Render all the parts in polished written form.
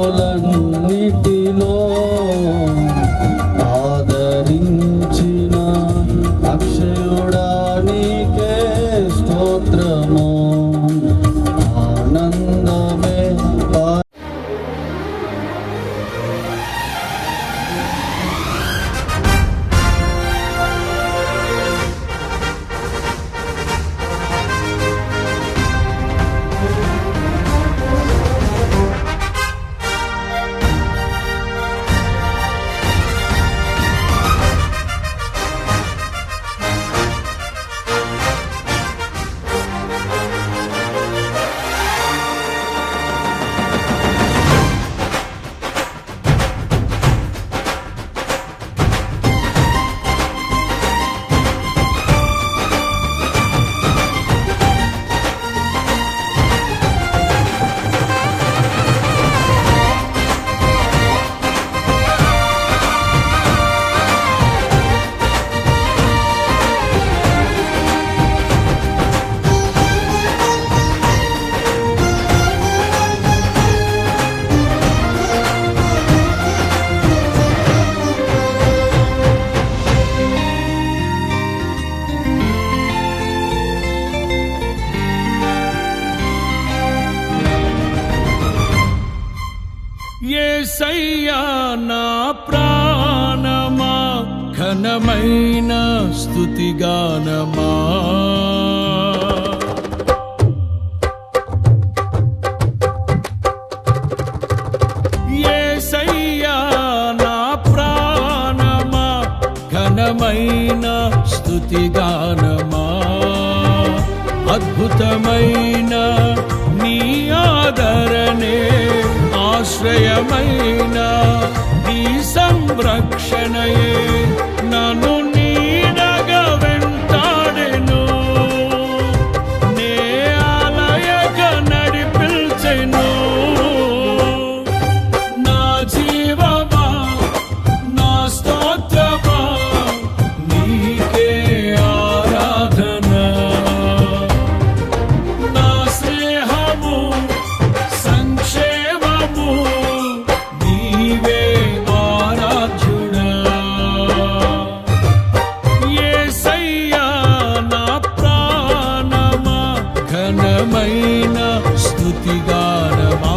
శ్రమలన్నిటిలో ఆదరించిన అక్షయుడా నీకే స్తోత్రము. ఆనందమే యేసయ్యా నా ప్రాణమా ఘనమైన స్తుతిగానమా. యేసయ్యా నా ప్రాణమా ఘనమైన స్తుతిగానమా. అద్భుతమైన నీ ఆదరణే ఆశ్రయమైన నీ సంరక్షణయే నన్ను నీడగా వెంటాడెను. నే ఆలయక నడిపించెను. నా జీవమా నా స్తోత్రమా నీకే ఆరాధన. నా స్నేహము సంక్షేమము నీవే ఆరాధ్యుడా. యేసయ్యా నా ప్రాణమా ఘనమైన స్తుతిగానమా.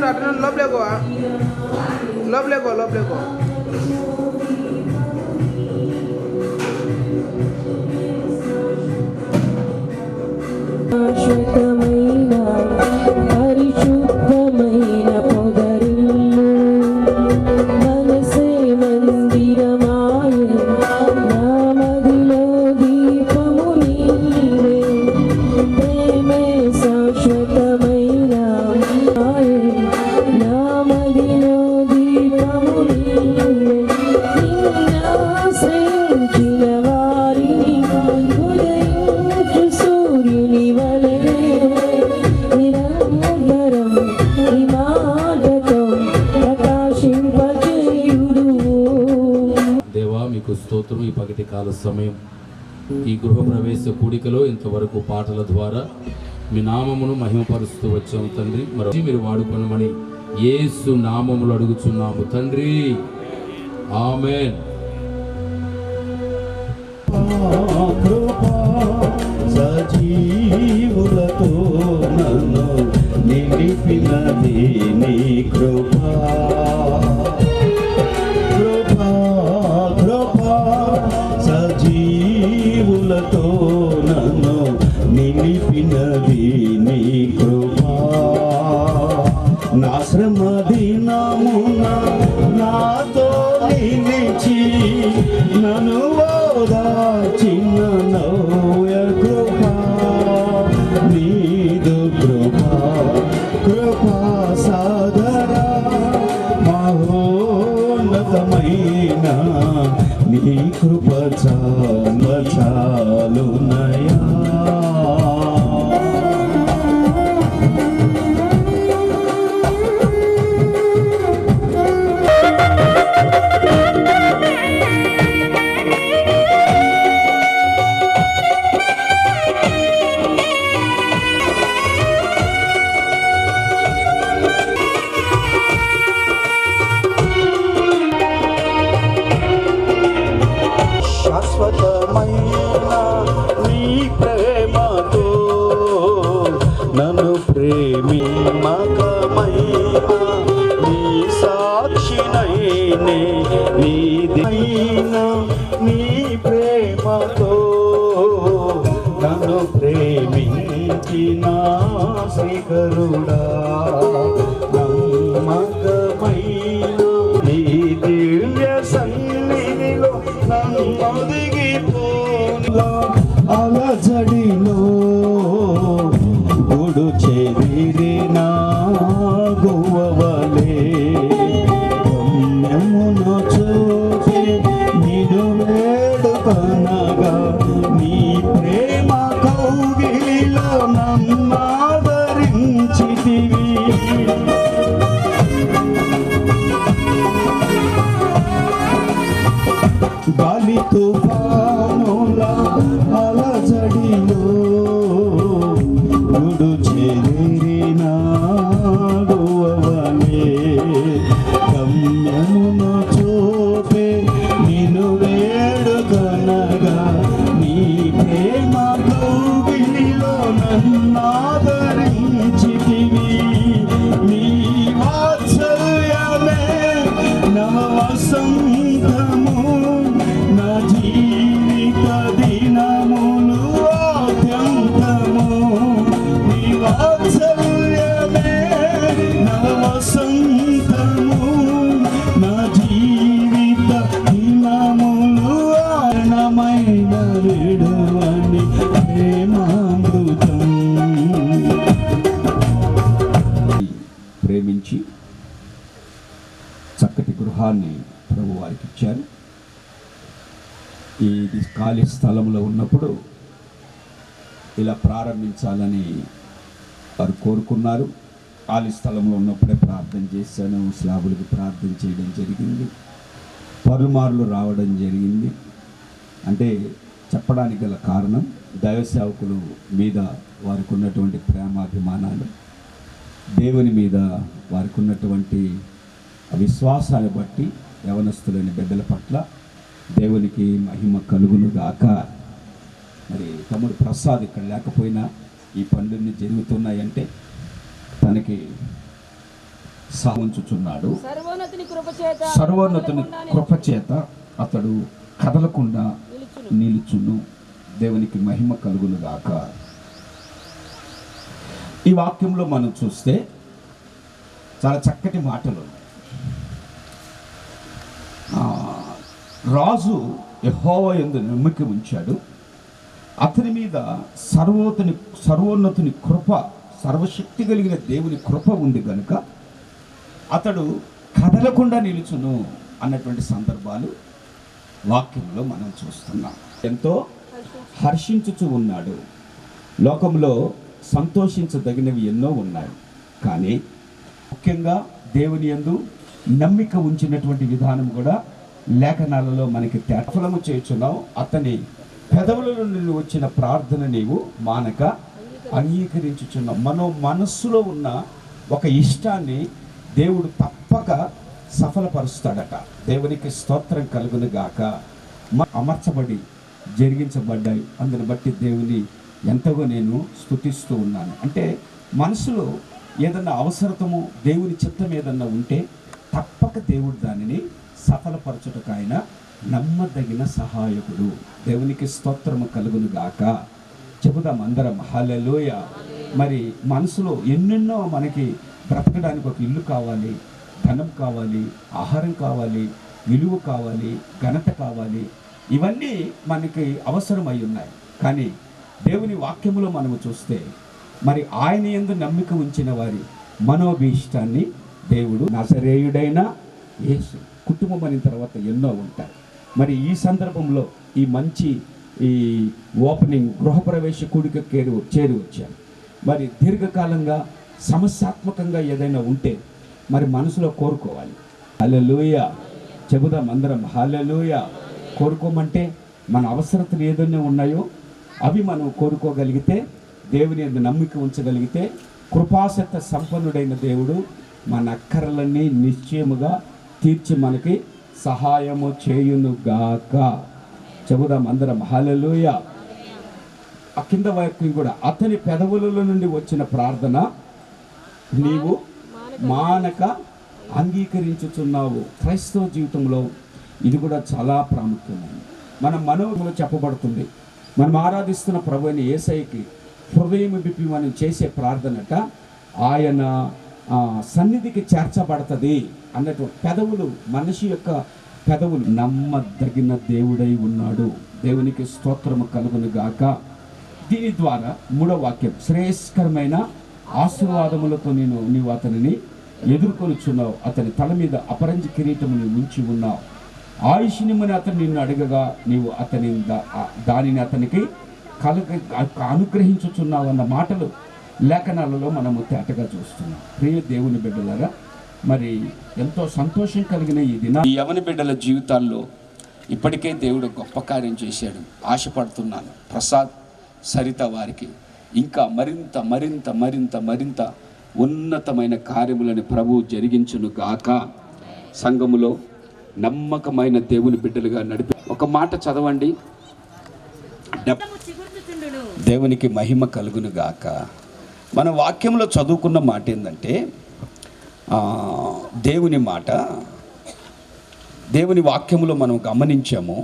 అటు లోపలేకో శాశ్వతమైన పరిశుద్ధమైన పొదరిల్లు మనసే మందిరమాయే నామదిలో దీపము నీవే ప్రేమే శాశ్వతమైన మాయే నామదిలో దీపము నీవే నిన్నాశ్రయించిన వారిని ఉదయించు సూర్యుని వలె నిరంతరం నీ మాటతో ప్రకాశింపజేయుదువు. దేవా మీకు స్తోత్రం. ఈ పగటి కాల సమయం ఈ గృహ ప్రవేశ కూడికలో ఇంతవరకు పాటల ద్వారా మీ నామమును మహిమపరుస్తూ వచ్చాము తండ్రి. మరి మీరు వాడుకొనమని యేసు నామములు అడుగుచున్నాము తండ్రి, ఆమేన్. సజీవులతో నన్ను నిలిపినది నీ కృపా కృపా కృపా సజీవులతో నన్ను నిలిపినది నీ కృపా నా శ్రమ దినమున నాతో నిలిచి నన్ను ఓదార్చిన నవ్య కృపా నీదు కృపా కృపా సాగర మహోన్నతమైన నీ కృప చాలునయా. శాశ్వతమైన నీ ప్రేమతో నన్ను ప్రేమిమకమైన నీ సాక్షినైనే నీదైన నీ ప్రేమతో నన్ను ప్రేమించిన శ్రీకరుడా నమ్మకమైన నీ దివ్య సన్నిధిలో నన్నొదిగిపోగా అలజడిలో గుడు చెదిరిన గువ్వవలే గమ్యమును చూపి నిన్ను వేడుకొనగా నీ ప్రేమ కౌగిలిలో నన్నాదరించితివి. గాలి తుఫానుల అలజడిలో గుడు చెదిరిన గువ్వవలే గమ్యమును చూపే నిన్ను వేడుకొనగా నీ ప్రేమ కౌగిలిలో నన్నాదరించితివి. నీ వాత్సల్యమే నవ వసంతము నా జీవిత దినములు ఆద్యంతము. నీ వాత్సల్యమే నవ వసంతము నా జీవిత దినములు ఆనమైన విడువని ప్రేమామృతం. ప్రేమించి చక్కటి గృహాన్ని ప్రభు వారికి ఇచ్చారు. ఇది ఖాళీ స్థలంలో ఉన్నప్పుడు ఇలా ప్రారంభించాలని వారు కోరుకున్నారు. ఖాళీ స్థలంలో ఉన్నప్పుడే ప్రార్థన చేశాను. స్లాబులకు ప్రార్థన చేయడం జరిగింది. పలుమార్లు రావడం జరిగింది. అంటే చెప్పడానికి గల కారణం దైవ సేవకులు మీద వారికి ఉన్నటువంటి ప్రేమాభిమానాలు, దేవుని మీద వారికి ఉన్నటువంటి విశ్వాసాన్ని బట్టి యవనస్తులైన బిడ్డల పట్ల దేవునికి మహిమ కలుగును గాక. మరి తమ్ముడు ప్రసాద్ ఇక్కడ లేకపోయినా ఈ పనులన్నీ జరుగుతున్నాయంటే తనకి సాగుంచుచున్నాడు. సర్వోన్నతుని కృపచేత అతడు కదలకుండా నిలుచును. దేవునికి మహిమ కలుగును గాక. ఈ వాక్యంలో మనం చూస్తే చాలా చక్కటి మాటలు ఉన్నాయి. రాజు యెహోవా యందు నమ్మిక ఉంచాడు, అతని మీద సర్వోన్నతుని కృప, సర్వశక్తి కలిగిన దేవుని కృప ఉంది కనుక అతడు కదలకుండా నిలుచును అన్నటువంటి సందర్భాలు వాక్యంలో మనం చూస్తున్నాం. ఎంతో హర్షించుచు ఉన్నాడు. లోకంలో సంతోషించదగినవి ఎన్నో ఉన్నాయి, కానీ ముఖ్యంగా దేవుని యందు నమ్మిక ఉంచినటువంటి విధానం కూడా లేఖనాలలో మనకి తేటఫలము చేయుచున్నావు. అతని పెదవుల నుండి వచ్చిన ప్రార్థన నీవు మానక అంగీకరించుచున్నావు. మనస్సులో ఉన్న ఒక ఇష్టాన్ని దేవుడు తప్పక సఫలపరుస్తాడట. దేవునికి స్తోత్రం కలుగును గాక. అమర్చబడి జరిగించబడ్డాయి. అందుని బట్టి దేవుని ఎంతగా నేను స్తుతిస్తూ ఉన్నాను. అంటే మనసులో ఏదన్నా అవసరతము, దేవుని చిత్తం ఏదన్నా ఉంటే తప్పక దేవుడు దానిని సఫలపరచుటకు ఆయన నమ్మదగిన సహాయకుడు. దేవునికి స్తోత్రము కలుగును గాక. చెబుదాం అందరం హల్లెలూయ. మరి మనసులో ఎన్నెన్నో మనకి బ్రతకడానికి ఒక ఇల్లు కావాలి, ధనం కావాలి, ఆహారం కావాలి, విలువ కావాలి, ఘనత కావాలి, ఇవన్నీ మనకి అవసరమై ఉన్నాయి. కానీ దేవుని వాక్యములో మనము చూస్తే మరి ఆయన యందు నమ్మిక ఉంచిన వారి మనోభీష్టాన్ని దేవుడు నజరేయుడైన యేసు, కుటుంబం అయిన తర్వాత ఎన్నో ఉంటాయి. మరి ఈ సందర్భంలో ఈ మంచి ఈ ఓపెనింగ్ గృహప్రవేశ కూడిక చేరి వచ్చాను. మరి దీర్ఘకాలంగా సమస్యాత్మకంగా ఏదైనా ఉంటే మరి మనసులో కోరుకోవాలి. హల్లెలూయ. చెబుదాం అందరం హల్లెలూయ. కోరుకోమంటే మన అవసరతలు ఏదైనా ఉన్నాయో అవి మనం కోరుకోగలిగితే, దేవుని యందు నమ్మిక ఉంచగలిగితే, కృపాసక్త సంపన్నుడైన దేవుడు మన అక్కరలన్నీ నిశ్చయముగా తీర్చి మనకి సహాయము చేయునుగాక. చెబుదాం అందరం హల్లెలూయ. ఆ కింద వాక్యం కూడా, అతని పెదవుల నుండి వచ్చిన ప్రార్థన నీవు మానక అంగీకరించుచున్నావు. క్రైస్తవ జీవితంలో ఇది కూడా చాలా ప్రాముఖ్యమైనది. మన మనోలో చెప్పబడుతుంది, మనం ఆరాధిస్తున్న ప్రభువుని యేసయ్యకి హృదయం విప్పి మనం చేసే ప్రార్థనట ఆయన సన్నిధికి చేర్చబడుతుంది అన్నట్టు. పెదవులు, మనిషి యొక్క పెదవులు నమ్మదగిన దేవుడై ఉన్నాడు. దేవునికి స్తోత్రము కలుగును గాక. దీని ద్వారా మూడవ వాక్యం, శ్రేయస్కరమైన ఆశీర్వాదములతో నీవు అతనిని ఎదుర్కొనుచున్నావు. అతని తల మీద అపరంజి కిరీటముని ఉంచి ఉన్నావు. ఆయుష్ నిమ్మని అతను నిన్ను అడగగా నీవు అతని దానిని అతనికి అనుగ్రహించుచున్నావు అన్న మాటలు లేఖనాలలో మనము తేటగా చూస్తున్నాం. ప్రియ దేవుని బిడ్డలారా, మరి ఎంతో సంతోషం కలిగిన ఈ దిన ఈ యవన బిడ్డల జీవితాల్లో ఇప్పటికే దేవుడు గొప్ప కార్యం చేశాడు. ఆశపడుతున్నాను ప్రసాద్, సరిత వారికి ఇంకా మరింత మరింత మరింత మరింత ఉన్నతమైన కార్యములను ప్రభువు జరిగించును గాక. సంఘములో నమ్మకమైన దేవుని బిడ్డలుగా నడిపి ఒక మాట చదవండి. దేవునికి మహిమ కలుగును గాక. మన వాక్యంలో చదువుకున్న మాట ఏంటంటే, దేవుని మాట, దేవుని వాక్యములో మనం గమనించాము,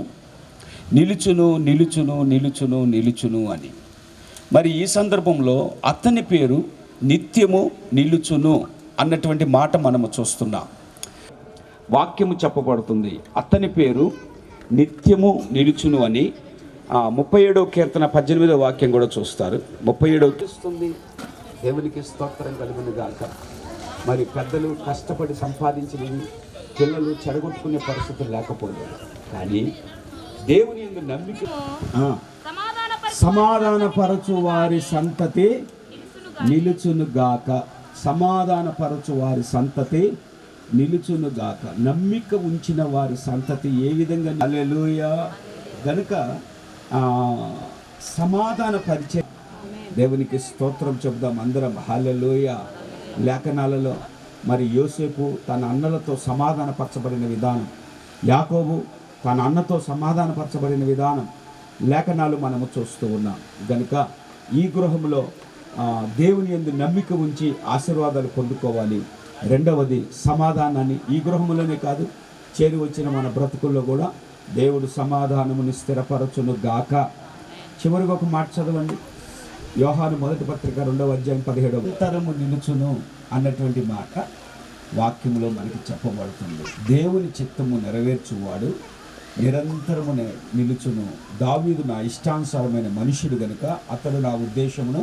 నిలుచును నిలుచును నిలుచును నిలుచును అని. మరి ఈ సందర్భంలో అతని పేరు నిత్యము నిలుచును అన్నటువంటి మాట మనము చూస్తున్నాం. వాక్యము చెప్పబడుతుంది, అతని పేరు నిత్యము నిలుచును అని. 37వ కీర్తన 18వ వాక్యం కూడా చూస్తారు. 37వ దేవునికి స్తోత్రం కలుగును గాక. మరి పెద్దలు కష్టపడి సంపాదించినవి పిల్లలు చెడగొట్టుకునే పరిస్థితులు లేకపోలేదు, కానీ దేవుని యందు నమ్మిక సమాధానపరచు వారి సంతతి నిలుచును గాక. సమాధానపరచు వారి సంతతి నిలుచును గాక. నమ్మిక ఉంచిన వారి సంతతి ఏ విధంగా హల్లెలూయా. గనుక సమాధాన పరిచయం. దేవునికి స్తోత్రం చెబుదాం అందరం హల్లెలూయా. లేఖనాలలో మరి యోసేపు తన అన్నలతో సమాధానపరచబడిన విధానం, యాకోబు తన అన్నతో సమాధానపరచబడిన విధానం లేఖనాలు మనము చూస్తూ ఉన్నాం. గనుక ఈ గృహంలో దేవుని యందు నమ్మిక ఉంచి ఆశీర్వాదాలు పొందుకోవాలి. రెండవది సమాధానాన్ని ఈ గృహంలోనే కాదు, చేరి వచ్చిన మన బ్రతుకుల్లో కూడా దేవుడు సమాధానముని స్థిరపరచును గాక. చివరికి ఒక మాట చదవండి, యోహాను మొదటి పత్రిక 2వ అధ్యాయం 17వ నిరంతరము నిలుచును అన్నటువంటి మాట వాక్యములో మనకి చెప్పబడుతుంది. దేవుని చిత్తము నెరవేర్చువాడు నిరంతరము నిలుచును. దావీదు నా ఇష్టానుసారమైన మనుషుడు గనుక అతడు నా ఉద్దేశమును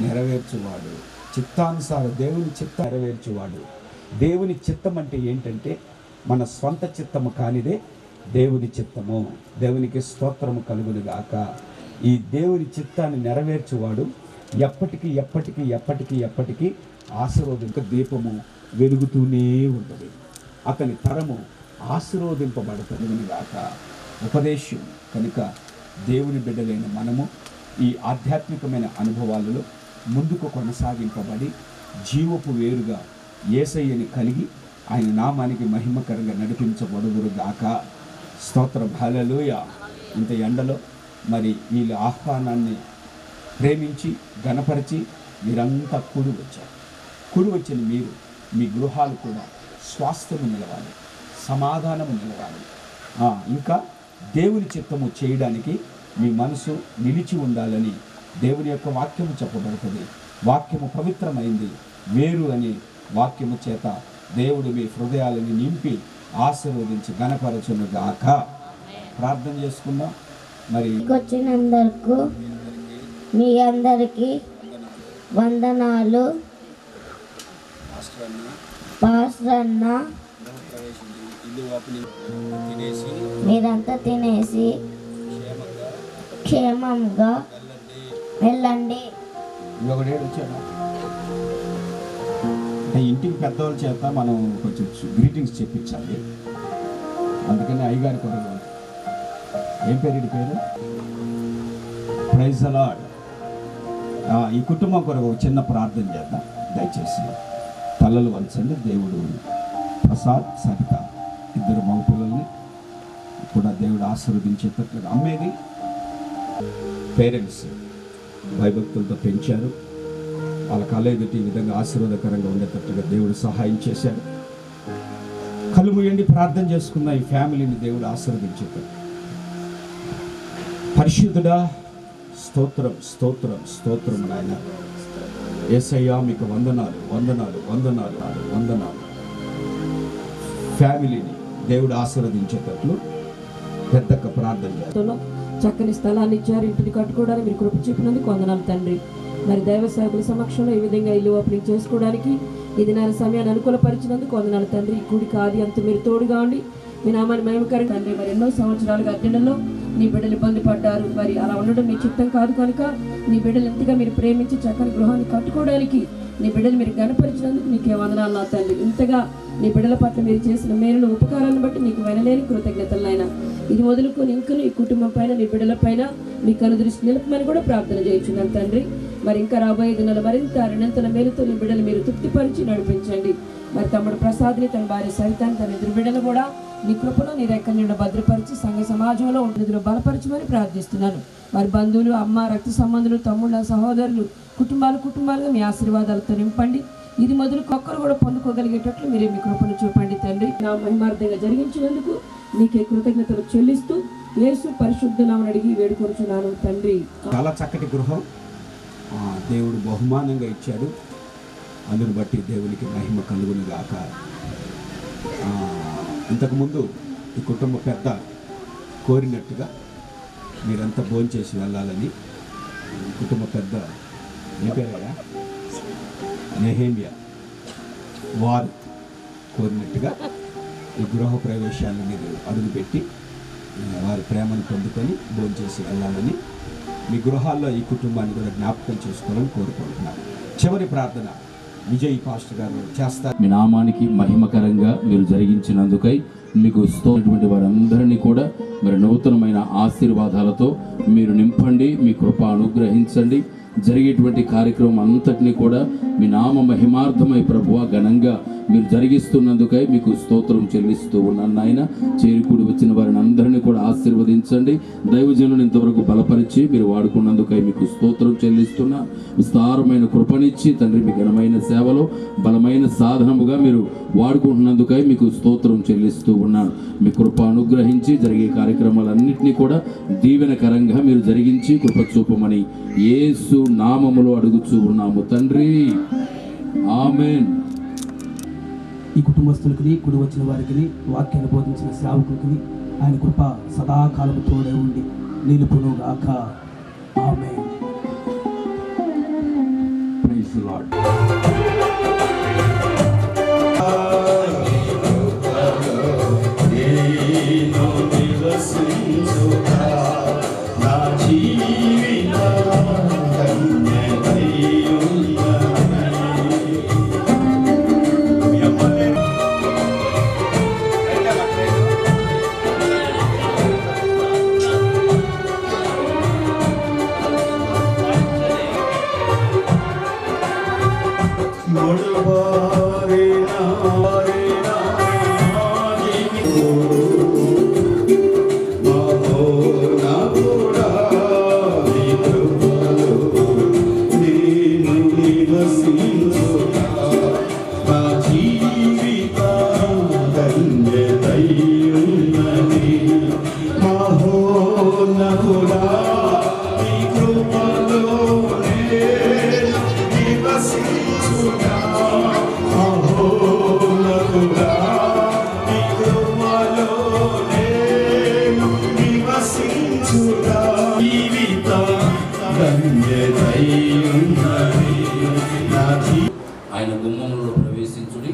నెరవేర్చువాడు. చిత్తానుసారం దేవుని చిత్తం నెరవేర్చువాడు. దేవుని చిత్తం అంటే ఏంటంటే మన స్వంత చిత్తము కానిదే దేవుని చిత్తము. దేవునికి స్తోత్రము కలుగును గాక. ఈ దేవుని చిత్తాన్ని నెరవేర్చువాడు ఎప్పటికీ ఎప్పటికీ ఎప్పటికీ ఎప్పటికీ ఆశీర్వదింప దీపము వెలుగుతూనే ఉంటుంది. అతని తరము ఆశీర్వదింపబడుతుంది గాక. ఉపదేశం కనుక దేవుని బిడ్డలైన మనము ఈ ఆధ్యాత్మికమైన అనుభవాలలో ముందుకు కొనసాగింపబడి జీవపు వేరుగా యేసయ్యని కలిగి ఆయన నామానికి మహిమకరంగా నడిపించబడుదురు గాక. స్తోత్రం, హల్లెలూయా. ఇంత ఎండలో మరి వీళ్ళ ఆహ్వానాన్ని ప్రేమించి గణపరిచి మీరంతా కూడి వచ్చారు. కూడి వచ్చిన మీరు మీ గృహాలు కూడా స్వాస్థ్యము నిలవాలి, సమాధానము నిలవాలి. ఇంకా దేవుని చిత్తము చేయడానికి మీ మనసు నిలిచి ఉండాలని దేవుని యొక్క వాక్యము చెప్పబడుతుంది. వాక్యము పవిత్రమైంది, వేరు అని వాక్యము చేత దేవుడు మీ హృదయాలను నింపి ఆశీర్వదించి గణపరచును గాక. ప్రార్థన చేసుకుందాం. మరి వచ్చినందుకు మీ అందరికీ వందనాలు. పాస్టర్ అన్న మీరంతా తినేసి క్షేమంగా వెళ్ళండి. ఇంటికి పెద్దవాళ్ళ చేత మనం కొంచెం గ్రీటింగ్స్ చెప్పించాలి. అందుకని అయ్యగారి కొరకు ఏం పేరు ఈ పేరు? Praise the Lord. ఈ కుటుంబం కొరకు ఒక చిన్న ప్రార్థన చేద్దాం. దయచేసి తలలు వంచండి. దేవుడు ప్రసాద్ సరిత ఇద్దరు మగ పిల్లల్ని కూడా దేవుడు ఆశీర్వదించేటట్లుగా అమ్మేది పేరెంట్స్ భయభక్తులతో పెంచారు. వాళ్ళ కళ్ళ ఎదుటి ఈ విధంగా ఆశీర్వాదకరంగా ఉండేటట్టుగా దేవుడు సహాయం చేశాడు. కళ్ళు మూయండి, ప్రార్థన చేసుకున్న ఈ ఫ్యామిలీని దేవుడు ఆశీర్వదించేటట్టు. పరిశుద్ధుడా, స్తోత్రం స్తోత్రం స్తోత్రం నాయన. యేసయ్యా మీకు వందనాలు వందనాలు వందనాలు వందనాలు. ఫ్యామిలీని దేవుడు ఆశీర్వదించేటట్లు పెద్దగా ప్రార్థన చేస్తాను. చక్కని స్థలాన్ని ఇచ్చారు, ఇంటిని కట్టుకోవడానికి మీరు కృప చూపినందుకు వందనాలు తండ్రి. మరి దైవ సేవకుల సమక్షంలో ఈ విధంగా ఇల్లు ఓపెనింగ్ చేసుకోవడానికి ఇది నా సమయాన్ని అనుకూలపరిచినందుకు వందనాలు తండ్రి. ఈ కూడికి ఆది అంత మీరు తోడుగా ఉండి మీ నామాన్ని మహిమకరం తండ్రి. మరి ఎన్నో సంవత్సరాలుగా అద్దెలలో నీ బిడ్డలు ఇబ్బంది పడ్డారు. మరి అలా ఉండడం మీ చిత్తం కాదు కనుక నీ బిడ్డలు ఎంతగా మీరు ప్రేమించి చక్కని గృహాన్ని కట్టుకోవడానికి నీ బిడ్డలు మీరు గణపరిచినందుకు నీకే వందనాలు నా తండ్రి. ఇంతగా నీ బిడ్డల పట్ల మీరు చేసిన మేలును ఉపకారాన్ని బట్టి నీకు వినలేని కృతజ్ఞతలైనా ఇది మొదలుకొని ఇంకను ఈ కుటుంబం పైన నీ బిడ్డల పైన మీ కనుదృష్టి నిలుపమని కూడా ప్రార్థన చేయించున్నాను తండ్రి. మరి ఇంకా రాబోయే దినాలు మరింత రెండంతల మేలుతో నీ బిడ్డలు మీరు తృప్తిపరిచి నడిపించండి. మరి తమ్ముడు ప్రసాద్ని, తన భార్య సరితాన్ని, తన ఇద్దరు బిడ్డలు కూడా నీ కృపలో నీ రెక్కల నుండి భద్రపరిచి సంఘ సమాజంలో ఉండేదిలో బలపరచమని ప్రార్థిస్తున్నాను. మరి బంధువులు, అమ్మ, రక్త సంబంధులు, తమ్ముళ్ళ, సహోదరులు, కుటుంబాలుగా మీ ఆశీర్వాదాలతో నింపండి. ఇది మొదలు ఒక్కరు కూడా పొందుకోగలిగేటట్లు మీరే మీ కృపను చూపండి తండ్రి. నా మహిమార్థంగా జరిగించినందుకు నీకే కృతజ్ఞతలు చెల్లిస్తూ యేసు పరిశుద్ధ నామమున అడిగి వేడుకొనుచున్నాను తండ్రి. చాలా చక్కటి గృహం దేవుడు బహుమానంగా ఇచ్చాడు. అందుని బట్టి దేవునికి మహిమ కలుగును గాక. ఇంతకుముందు ఈ కుటుంబ పెద్ద కోరినట్టుగా మీరంతా భోంచేసి వెళ్ళాలని కుటుంబ పెద్ద ఏ పేరయ్యా నెహేమియా వారు కోరినట్టుగా ఈ గృహ ప్రవేశాలను మీరు అడుగుపెట్టి వారి ప్రేమను పొందుకొని భోంచేసి వెళ్ళాలని మీ గృహాల్లో ఈ కుటుంబాన్ని కూడా జ్ఞాపకం చేసుకోవాలని కోరుకుంటున్నాను. చివరి ప్రార్థన విజయ్ పాస్టర్ గారు చేస్తారు. మీ నామానికి మహిమకరంగా మీరు జరిగించినందుకై మీకు స్తోత్రటువంటి వారందరినీ కూడా మరి నూతనమైన ఆశీర్వాదాలతో మీరు నింపండి, మీ కృప అనుగ్రహించండి. జరిగేటువంటి కార్యక్రమం అంతటినీ కూడా మీ నామ మహిమార్థమై ప్రభువా ఘనంగా మీరు జరిగిస్తున్నందుకై మీకు స్తోత్రం చెల్లిస్తూ ఉన్నాను నాయన. చేరుకూడి వచ్చిన వారిని అందరినీ కూడా ఆశీర్వదించండి. దైవజనులను ఇంతవరకు బలపరిచి మీరు వాడుకున్నందుకై మీకు స్తోత్రం చెల్లిస్తున్నా. విస్తారమైన కృపనిచ్చి తండ్రి మీ ఘనమైన సేవలో బలమైన సాధనముగా మీరు వాడుకుంటున్నందుకై మీకు స్తోత్రం చెల్లిస్తూ ఉన్నాను. మీ కృప అనుగ్రహించి జరిగే కార్యక్రమాలన్నింటినీ కూడా దీవెనకరంగా మీరు జరిగించి కృప చూపమని యేసు నామములో అడుగుచూ ఉన్నాము తండ్రి, ఆమేన్. ఈ కుటుంబస్తులకి, కూడి వచ్చిన వారికి, వాక్యాన్ని బోధించిన సేవకులకి ఆయన కృప సదాకాలము తోడే ఉండి నిలుపును గాక. ఆమేన్. Praise the lord. ఆయన గుమ్మములలో ప్రవేశించుడి,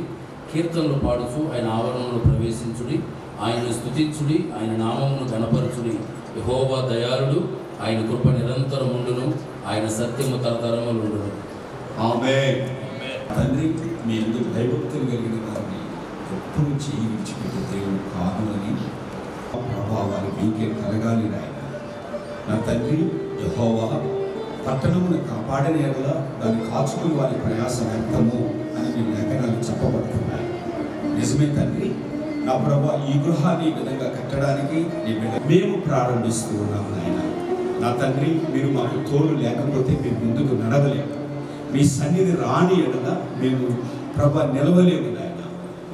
కీర్తనలు పాడుచు ఆయన ఆవరణలో ప్రవేశించుడి, ఆయనను స్తుతించుడి, ఆయన నామమును ఘనపరచుడి. యెహోవా దయాళుడు, ఆయన కృప నిరంతరం ఉండును, ఆయన సత్యము తరతరములుండును. ఆమేన్. తండ్రి, మీ ఎందుకు భయభక్తులు కలిగిన వారిని ఎప్పుడు చేయి విడిచిపెట్టే దేవుడు కాదు అని ప్రభావాలు మీకే కలగాలి నాయన. నా తండ్రి యెహోవా పట్టణమును కాపాడిన ఎడల దాన్ని కాచుకుని వారి ప్రయాసం వ్యర్థము అని మీ లేఖనాలు చెప్పబడుతున్నాయి. నిజమే తండ్రి. నా ప్రభా, ఈ గృహాన్ని ఈ విధంగా కట్టడానికి మేము ప్రారంభిస్తూ ఉన్నాము నాయన. నా తండ్రి, మీరు మాకు తోడు లేకపోతే మేము ముందుకు నడవలేము. మీ సన్నిధి రాని ఎడల మేము ప్రభా నిలవలేము నాయన.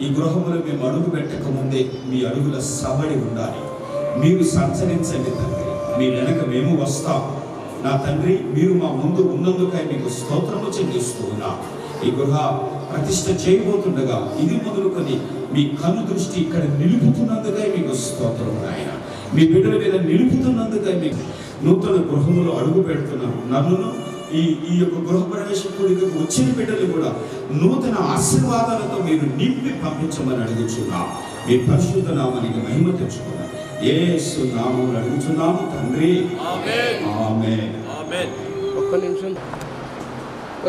ఈ గృహములో మేము అడుగు పెట్టక ముందే మీ అడుగుల సబడి ఉండాలి. మీరు సంచరించండి తండ్రి, మీ వెనక మేము వస్తాం. నా తండ్రి, మీరు మా ముందు ఉన్నందుకై మీకు స్తోత్రము చెల్లిస్తూ ఉన్నా. ఈ గృహ ప్రతిష్ఠ చేయబోతుండగా ఇది మొదలుకొని మీ కను దృష్టి ఇక్కడ నిలుపుతున్నందుకై మీకు స్తోత్రం నాయన. మీ బిడ్డల మీద నిలుపుతున్నందుకై మీకు నూతన గృహములో అడుగు పెడుతున్నాను. నన్నును ఈ యొక్క గృహ ప్రవేశ కూడికకు వచ్చిన బిడ్డలు కూడా నూతన ఆశీర్వాదాలతో మీరు నింపి పంపించమని అడుగుచున్నా. మీ పరిశుద్ధ నామానికి మహిమ తెచ్చుకున్నా. యేసు నామములో అడుగుచున్నాము తండ్రి, ఆమేన్. ఆమేన్. ఆమేన్. ఒక్క నిమిషం.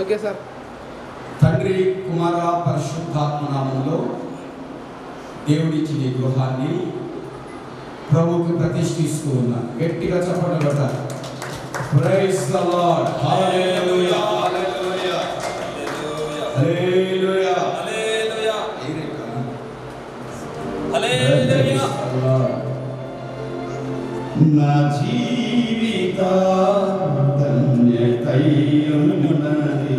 Okay sir. తండ్రి, కుమార, పరిశుద్ధాత్మ నామములో దేవుడిచ్చిన ఈ గృహాన్ని ప్రభువుకి ప్రతిష్ఠిస్తూ ఉన్నా. గట్టిగా చెప్పండి కదా. Praise the lord. Hallelujah, hallelujah, hallelujah, hallelujah, hallelujah. నా జీవిత ధన్యతై ఉన్నది.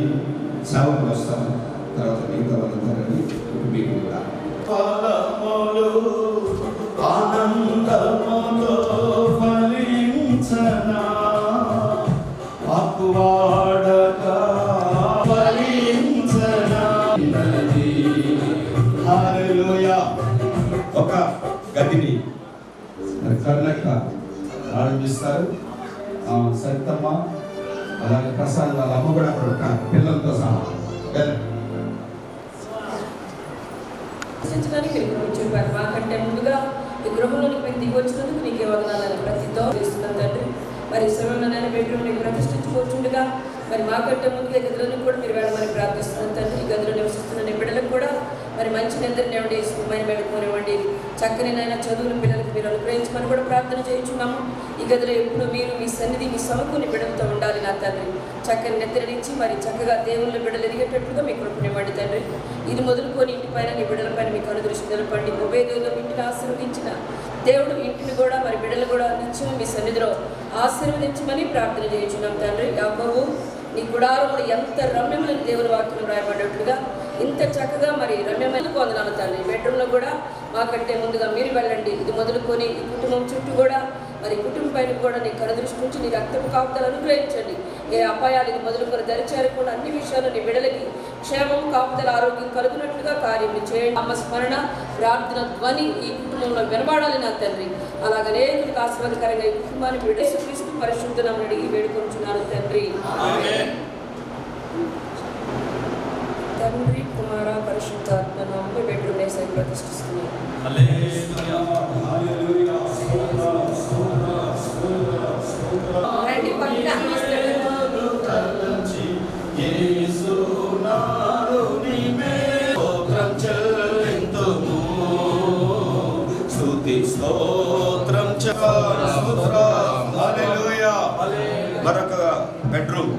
సౌండ్ వస్తాను తర్వాత మిగతా వాళ్ళందరూ మీకు కూడా ఫలములు ఆనందములో ఫలించనా, ఆకువాడక ఫలించనా. హల్లెలూయా. ఒక గదిని కర్ణక ప్రారంభిస్తారు. సరితమ్మ అలాగే ప్రసాద్ వాళ్ళ అమ్మ కూడా అక్కడ పిల్లలతో సహా చెప్పారు. మాకంటే ముందుగా ఈ గృహంలోకి మేము దిగి వచ్చినందుకు నీకే వదనాలని ప్రతితో చేస్తున్నాను తండ్రి. మరి శ్రమలను బెడ్రూమ్ నీకు ప్రతిష్ఠించుకోవచ్చుండగా మరి మాకంటే ముందుగా గదులను కూడా మీరు వెళ్ళమని ప్రార్థిస్తున్నాను తండ్రి. ఈ గదిలో నివసిస్తున్న నీ బిడ్డలకు కూడా మరి మంచి నిద్రనివ్వండి, సుఖమైన పెట్టుకోనివ్వండి, చక్కని నాయన చదువులు పిల్లలకు మీరు అనుగ్రహించమని కూడా ప్రార్థన చేయించున్నాము. ఈ గదిలో ఎప్పుడు మీరు మీ సన్నిధి మీ సమకూని బిడ్డలతో ఉండాలి నా తండ్రి. చక్కని నిద్రనిచ్చి మరి చక్కగా దేవుళ్ళ బిడ్డలు ఎదిగేటట్లుగా మీ కృపనివ్వండి తండ్రి. ఇది మొదలుకొని ఇంటి పైన నీ బిడ్డల పైన మీకు అనుదృష్టి నిలపండి. ఉభయదేవులు ఇంటిని ఆశీర్వదించిన దేవుడు ఇంటిని కూడా మరి బిడ్డలు కూడా నిత్యం మీ సన్నిధిలో ఆశీర్వదించమని ప్రార్థన చేయించున్నాం తండ్రి. యాకోబు నీ గుడారములు ఎంత రమ్యమైన దేవుని వాక్యం రాయబడినట్లుగా ఇంత చక్కగా మరి రమ్యమైన పొందనాలు తండ్రి. బెడ్రూమ్లో కూడా మాకంటే ముందుగా మీరు వెళ్ళండి. ఇది మొదలుకొని ఈ కుటుంబం చుట్టూ కూడా మరి కుటుంబం పైన కూడా నీ కనుదృష్టి నుంచి నీ రక్తపు కాపుదలు అనుగ్రహించండి. ఏ అపాయాలు ఇది మొదలుకొని దరిచేరకుండా అన్ని విషయాలు నీ బిడ్డలకి క్షేమం కాపుదల ఆరోగ్యం కలుగునట్లుగా కార్యం చేయండి. నామస్మరణ ప్రార్థన ధ్వని ఈ కుటుంబంలో వినబడాలి నా తండ్రి. అలాగనే నీకు ఆశీర్వాదకరంగా ఈ కుటుంబాన్ని యేసుక్రీస్తు పరిశుద్ధ నామమున అడిగి వేడుకొంచున్నాను తండ్రి. తండ్రి కుమార పరిశుద్ధాత్మ నామమున బెడ్రూమ్ వేసి ప్రతిష్ఠిస్తున్నాను. మరొక బెడ్రూమ్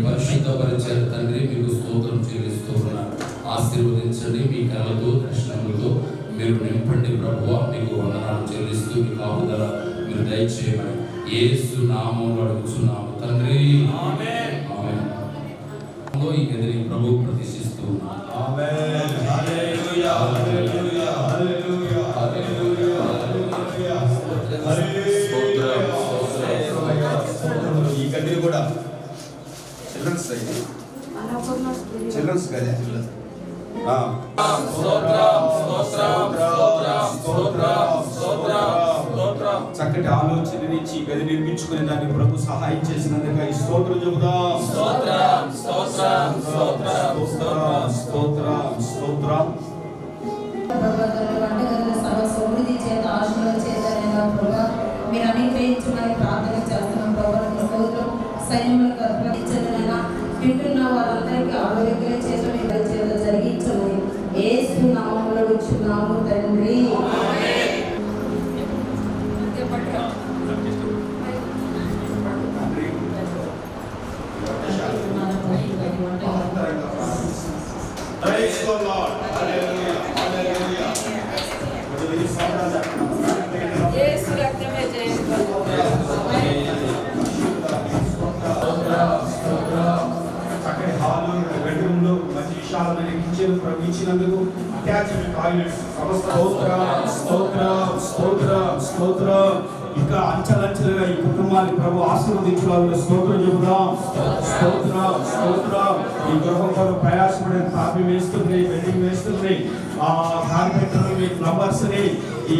పరిశుద్ధపరిచారు తండ్రి. మీకు స్తోత్రం చెల్లిస్తూ ఉన్నాను. ఆశీర్వదించండి. మీ కళతో దర్శనములతో మీరు నింపండి ప్రభువా. మీకు వందనాలు చెల్లిస్తూ మీ కాపుదల మీరు దయచేయమని యేసు నామములో అడుగుచున్నాము తండ్రి. ఆమేన్. ఆమేన్. ఈ గదిని ప్రభు ప్రతిష్ఠిస్తూ ఉన్నాను. ఆమేన్. హల్లెలూయా. హల్లెలూయా. హల్లెలూయా. హల్లెలూయా. హల్లెలూయా. ఈ గదిని కూడా చిల్డ్రన్స్ గదే. చక్కటి ఆలోచననిచ్చి గది నిర్మించుకునే దాన్ని ప్రభు సహాయం చేసినందుకు ఈ స్తోత్రం చెబుదాం. స్తోత్రం. సమృద్ధి చేత ఆశీర్వాద చేత మీరు అనుగ్రహించమని ప్రార్థన చేస్తున్నాం ప్రభావం. సైన్యములకు అర్పించదనైనా వింటున్న వారందరికీ ఆరోగ్య చేత మీ చేత జరిగించమని యేసు నామములో అడుగుచున్నాము తండ్రి. చక్కటి హాలు, బెడ్రూమ్లు, మంచి విశాలమైన కిచెన్ ఇచ్చినందుకు అటాచ్డ్ టాయిలెట్స్ స్తోత్రం. ఇంకా అంచెలంచెలుగా ఈ కుటుంబాన్ని ప్రభు ఆశీర్వదించాలని స్తోత్రం చెబుదాం. స్తోత్రం. ఈ గృహం కొరకు ప్రయాసపడే తాపి వేస్తుంది, వెల్డింగ్ వేస్తుంది, కార్పెంటర్ని, ప్లంబర్స్ని, ఈ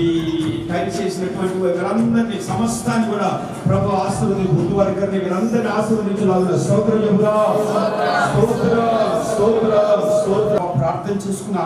టైల్స్ చేసినటువంటి వీరందరినీ సమస్తాన్ని కూడా ప్రభు ఆశీర్వది గుర్తు వర్గాన్ని వీరందరినీ ఆశీర్వదించాలని స్తోత్రం చెబుదాం. స్తోత్రం. ప్రార్థన చేసుకుని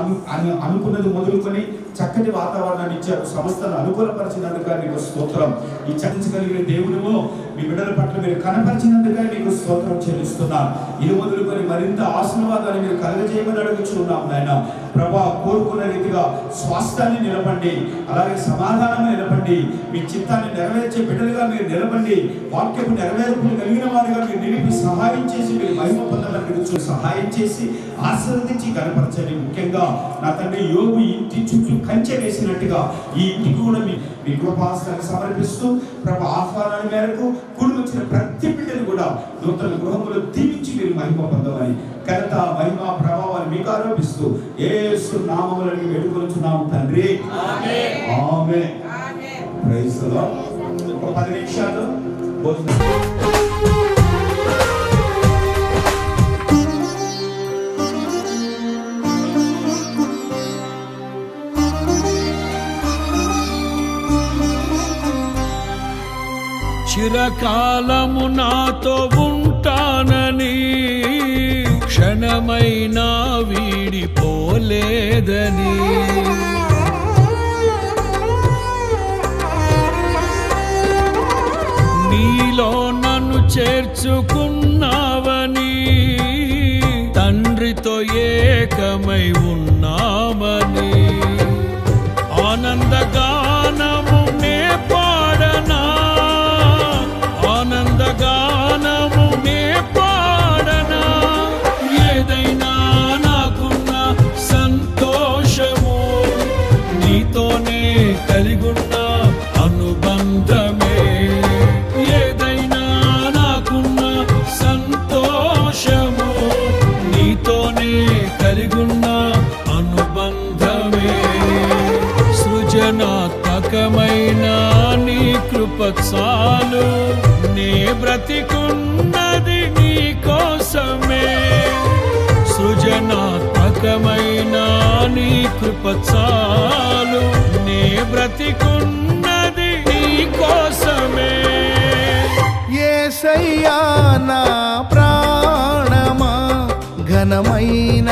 అనుకున్నది మొదలుకొని చక్కటి వాతావరణాన్ని ఇచ్చారు. సంస్థను అనుకూలపరిచినందుకు నీకు స్తోత్రం. ఈ చర్చించగలిగిన దేవునిలో మీ బిడ్డల పట్ల మీరు కనపరిచినందుకు నీకు స్తోత్రం చెల్లిస్తున్నాను. ఇది మొదలుకొని మరింత ఆశీర్వాదాన్ని మీరు కలగజేయమని అడుగుచున్నాం నాయన. ప్రభా, కోరుకున్న రీతిగా స్వాస్థ్యాన్ని నిలపండి, అలాగే సమాధానం నిలపండి, మీ చిత్తాన్ని నెరవేర్చే బిడ్డలుగా మీరు నిలపండి, వాక్యపు నెరవేర్పులు కలిగిన వారిగా మీరు నిలిపి సహాయం చేసి మీరు మహిమ పొందడానికి సహాయం చేసి ఆశీర్వదించి కనపరచండి. ముఖ్యంగా నా తండ్రి యోగు ఇంటి చుట్టూ కంచె వేసినట్టుగా ఈ ఇంటికి కూడా మీ కృపాసనాన్ని సమర్పిస్తూ ప్రభు ఆహ్వానాన్ని మేరకు కూడి వచ్చిన ప్రతి బిడ్డను కూడా నూతన గృహంలో దీవించి మీరు మహిమ పొందమని ఘనత, మహిమ, ప్రభావాన్ని మీకు ఆరోపిస్తూ యేసు నామములో వేడుకొనుచున్నాము తండ్రి. ఆమేన్. Praise the lord. ఒక 10 నిమిషాలు భోజనం. చిరకాలము నాతో ఉంటానని క్షణమైనా వీడిపోలేదని నీలో నన్ను చేర్చుకున్నావని తండ్రితో ఏకమై ఉన్నామని ఆనందగానము నే పాడనా, ఆనందగానము నే పాడనా, ఏదైనా నా కలిగున్న అనుబంధమే సృజనాత్మకమైన నీ కృప చాలు నే బ్రతికున్నది నీ కోసమే సృజనాత్మకమైన నీ కృప చాలు నే బ్రతికున్నది నీ కోసమే యేసయ్యా నా ప్రాణమా ఘనమైన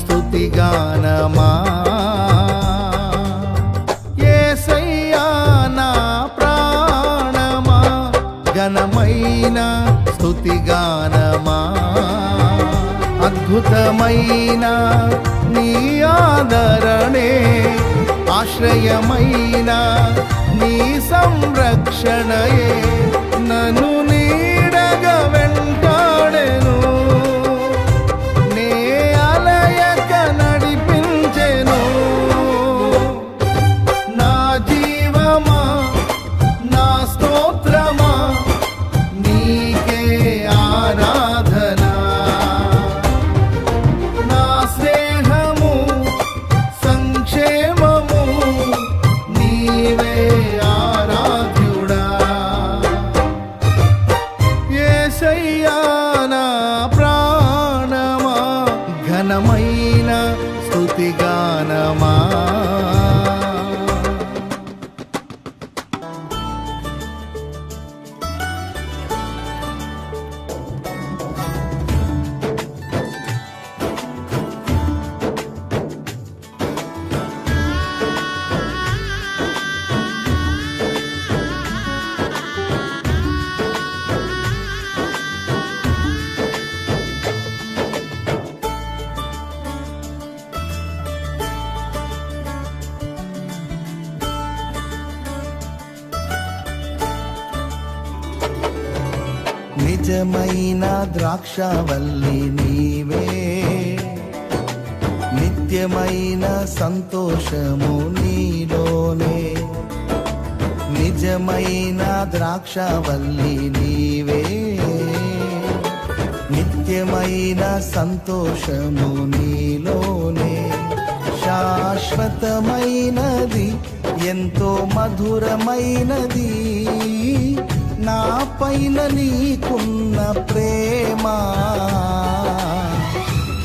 స్తుతిగానమా యేసయ్యా నా ప్రాణమా ఘనమైన స్తుతిగానమా అద్భుతమైన నీ ఆదరణే ఆశ్రయమైన నీ సంరక్షణయే నన్ను నీడగా వెంటాడెను నే అలయక నడిపించెను నా జీవమా నా స్తోత్రమా నీకే ఆరాధన నా స్నేహము సంక్షేమము నీవే ఆరాధ్యుడా యేసయ్యా నా ప్రాణమా ఘనమైన స్తుతిగానమా నిజమైన ద్రాక్షవల్లి నీవే నిత్యమైన సంతోషము నీలోనే నిజమైన ద్రాక్షవల్లి నీవే నిత్యమైన సంతోషము నీలోనే శాశ్వతమైనది ఎంతో మధురమైనది నా పైన నీకున్న ప్రేమ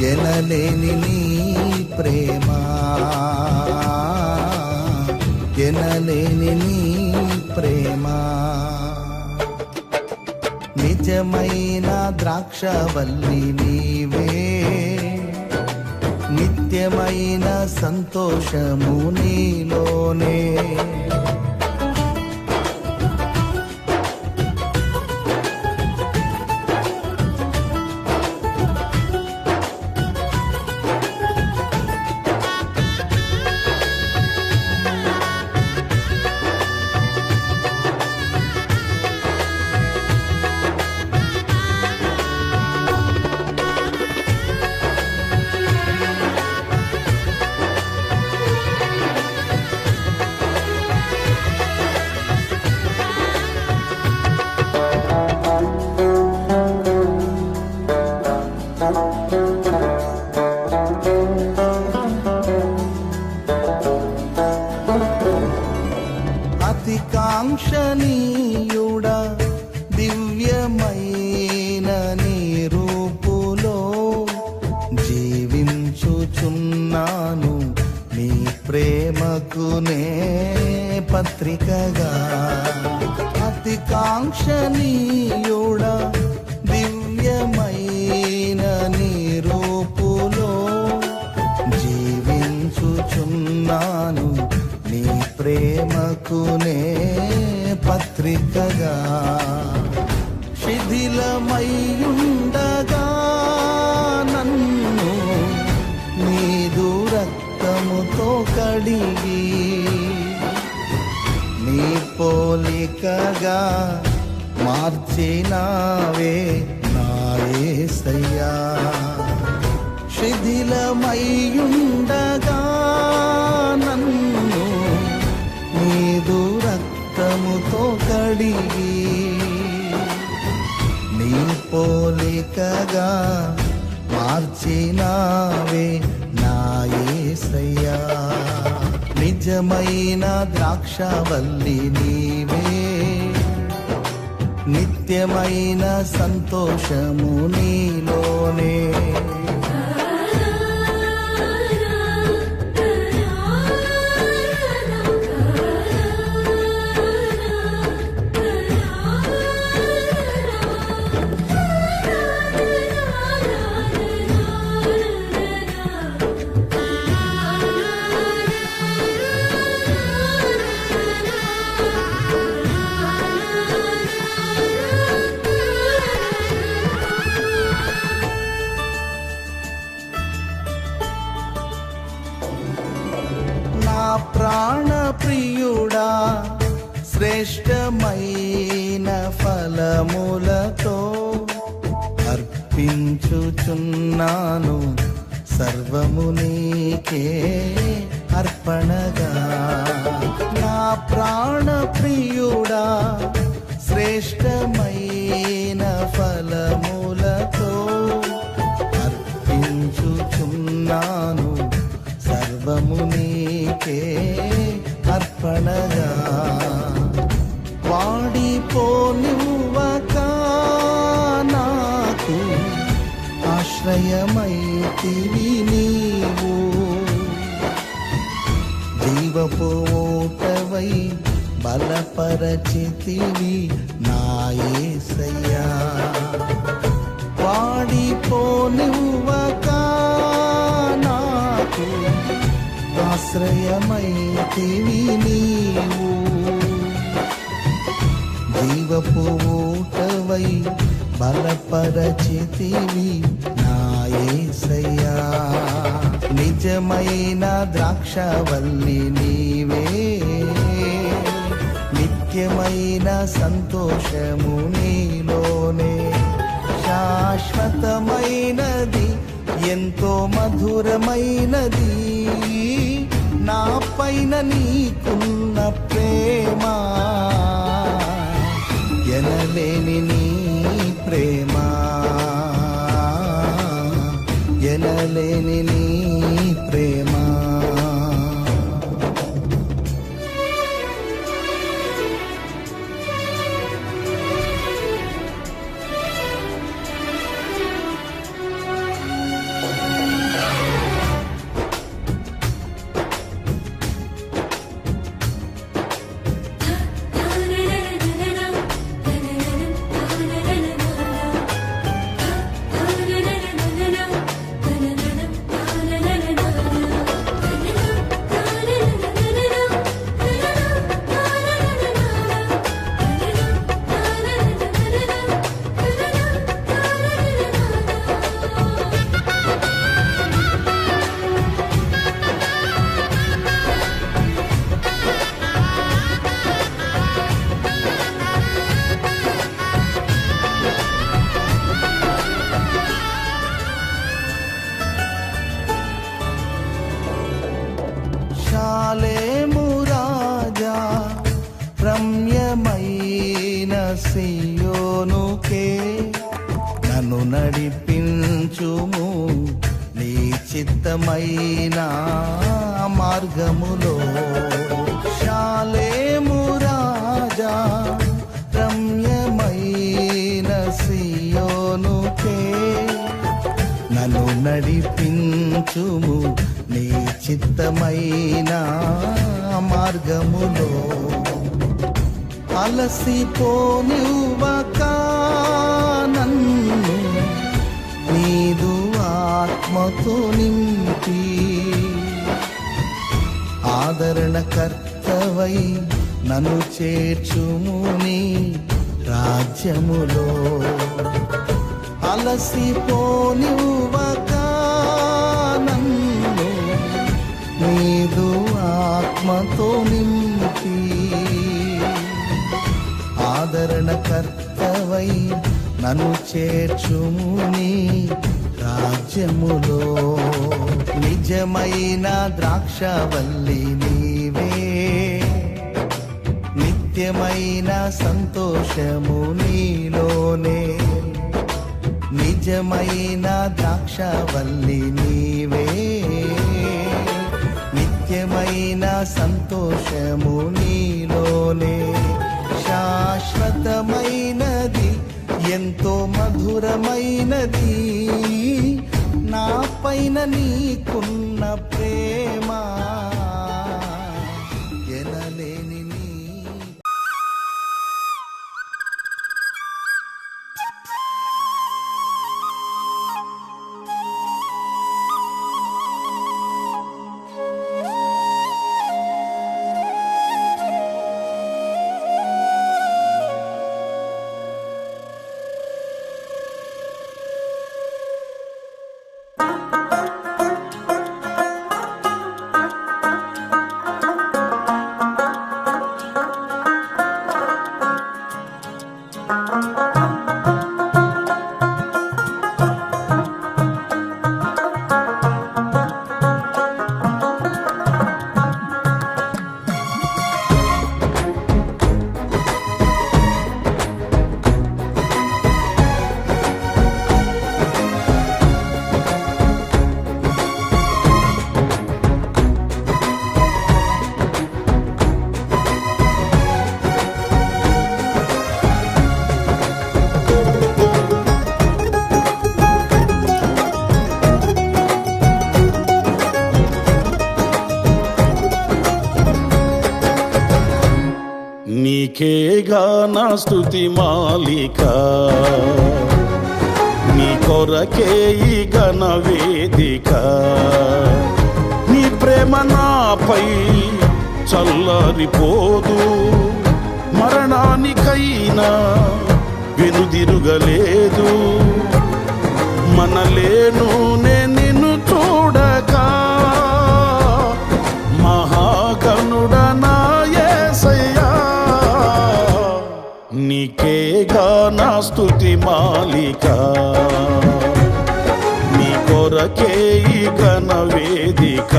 ఎనలేని నీ ప్రేమ ఎనలేని నీ ప్రేమ నిజమైన ద్రాక్షవల్లి నీవే నిత్యమైన సంతోషము నీలోనే అతి కాంక్షణీయుడా దివ్యమైన నీ రూపులో జీవించుచున్నాను నీ ప్రేమకు నే పత్రికగా అతి కాంక్షణీయుడా దివ్యమైన నీ రూపులో జీవించుచున్నాను నీ ప్రేమకు నే పత్రికగా శిథిలమయ్యుండగా నన్ను నీదు రక్తముతో కడిగి నీ పోలికగా మార్చినావే నా యేసయ్యా శిథిలమయ్యుండగా నన్ను నీదు రక్తముతో కడిగి నీ పోలికగా మార్చినావే నా యేసయ్యా. నిజమైన ద్రాక్షవల్లి నీవే, నిత్యమైన సంతోషము నీలోనే. ప్రాణ ప్రియుడా, శ్రేష్టమైన ఫలములతో అర్పించుచున్నాను సర్వము నీకే అర్పణగా. నా ప్రాణ ప్రియుడా, శ్రేష్టమైన ఫలములతో అర్పించుచున్నాను సర్వము నీకే అర్పణగా. వాడిపోనివ్వక నాకు ఆశ్రయమైతివి నీవు, జీవపు ఊటవై బలపరచితివి నా యేసయ్యా. వాడిపోనివ్వక నాకు ఆశ్రయమైతివి నీవు, జీవపు ఊటవై బలపరచితివి నా యేసయ్యా. నిజమైన ద్రాక్షవల్లి నీవే, నిత్యమైన సంతోషము నీలోనే. శాశ్వతమైనది ఎంతో మధురమైనది నా పైన నీకున్న ప్రేమ, ఎనలేని నీ ప్రేమ, ఎనలేని నీ ప్రేమ. షాలేము రాజా, రమ్యమైన సియోనుకే నన్ను నడిపించుము నీ చిత్తమైన మార్గములో. షాలేము రాజా, రమ్యమైన సియోనుకే నన్ను నడిపించుము నీ చిత్తమైన మార్గములో. అలసిపోనివ్వక నన్ను నీదు ఆత్మతో నింపి, ఆదరణకర్తవై నన్ను చేర్చుము నీ రాజ్యములో. అలసిపోనివ్వక నన్ను నీదు ఆత్మతో నింపి, ఆదరణకర్తవై నన్ను చేర్చుము నీ రాజ్యములో. నిజమైన ద్రాక్షవల్లి నీవే, నిత్యమైన సంతోషము నీలోనే. నిజమైన ద్రాక్షవల్లి నీవే, నిత్యమైన సంతోషము నీలోనే, శాశ్వతమైనది ఎంతో మధురమైనది నా పైన నీకున్న ప్రేమ ఎనలేని నీ. నీకేగా నా స్తుతి మాలిక, నీ కొరకే ఈ ఘన వేదిక, నీ ప్రేమ నాపై చల్లరిపోదు, మరణానికైనా వెనుదిరుగలేదు, మనలేను నిన్ను చూడగా మహాగణుడనా యేసయ్యా, నీకేగా నా స్తుతి మాలిక, నీ కొరకే ఈ ఘన వేదిక.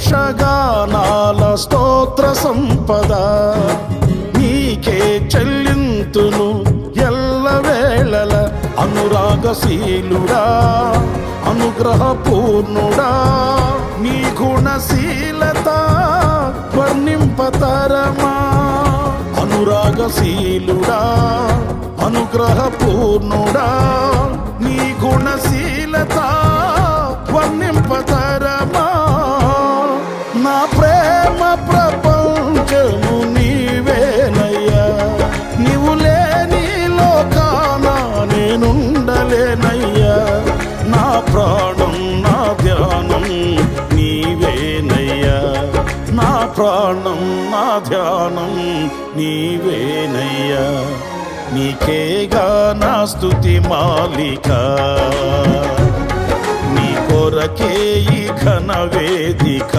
సంతోషగానాల స్తోత్ర సంపద నీకే చెల్లింతును ఎల్లవేళల, అనురాగశీలుడా అనుగ్రహపూర్ణుడా, నీ గుణశీలత వర్ణింపతరమా, అనురాగశీలుడా అనుగ్రహపూర్ణుడా, నీ గుణశీలత వర్ణింపతరమా, నా ప్రేమ ప్రపంచము నీవేనయ్యా, నీవు లేని లోకాన నేనుండలేనయ్యా, నా ప్రాణం నా ధ్యానం నీవేనయ్యా, నా ప్రాణం నా ధ్యానం నీవేనయ్యా, నీకేగా నా స్తుతి మాలిక, నీ కొరకే ఈ ఘన వేదిక.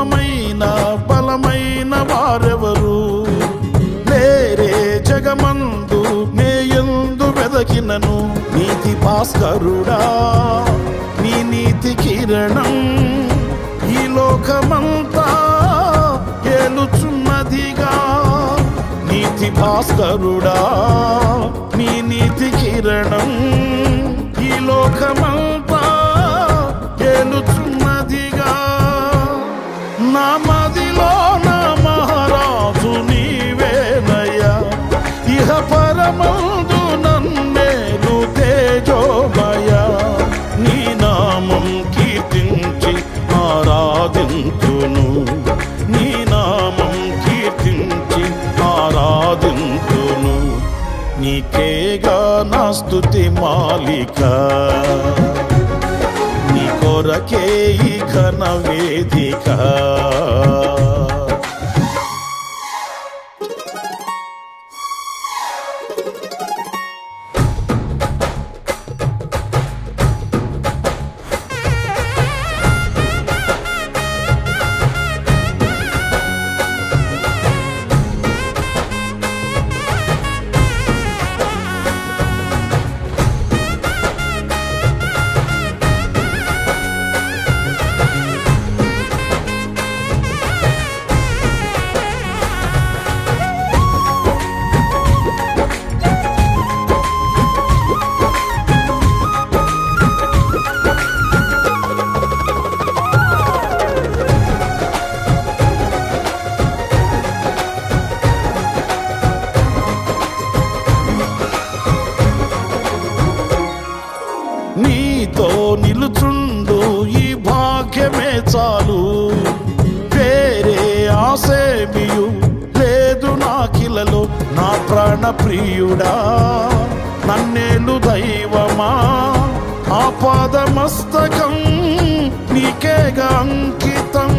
సమమైన బలమైన వారెవరు లేరే జగమందు నేయందు వెదకినను. నీతి భాస్కరుడా నీ నీతి కిరణం ఈ లోకమంతా ఏలుచున్నదిగా. నీతి భాస్కరుడా నీ నీతి కిరణం ఈ లోకమంతా ఏలుచున్నదిగా. నా మదిలో నా మహారాజు నీవేనయ్యా, ఇహ పరమందు నన్నేలు తేజోమయ. నీ నామం కీర్తించి ఆరాధింతును, నీ నామం కీర్తించి ఆరాధింతును. నీకేగా నా స్తుతి మాలిక, నీ కొరకే ఈ ఘన వేదిక. నీతో నిలుచుండు ఈ భాగ్యమే చాలు, వేరే ఆసేమియు లేదు నాకిలలో. నా ప్రాణ ప్రియుడా నన్నేలు దైవమా, ఆపాదమస్తకం నీకేగా అంకితం.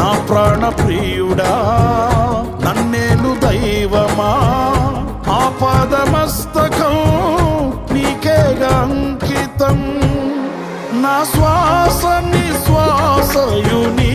నా ప్రాణ ప్రియుడా నన్నేలు దైవమా, ఆపాదమస్తకం నీకేగా అంకితం. నా శ్వాస నిశ్వాసయుని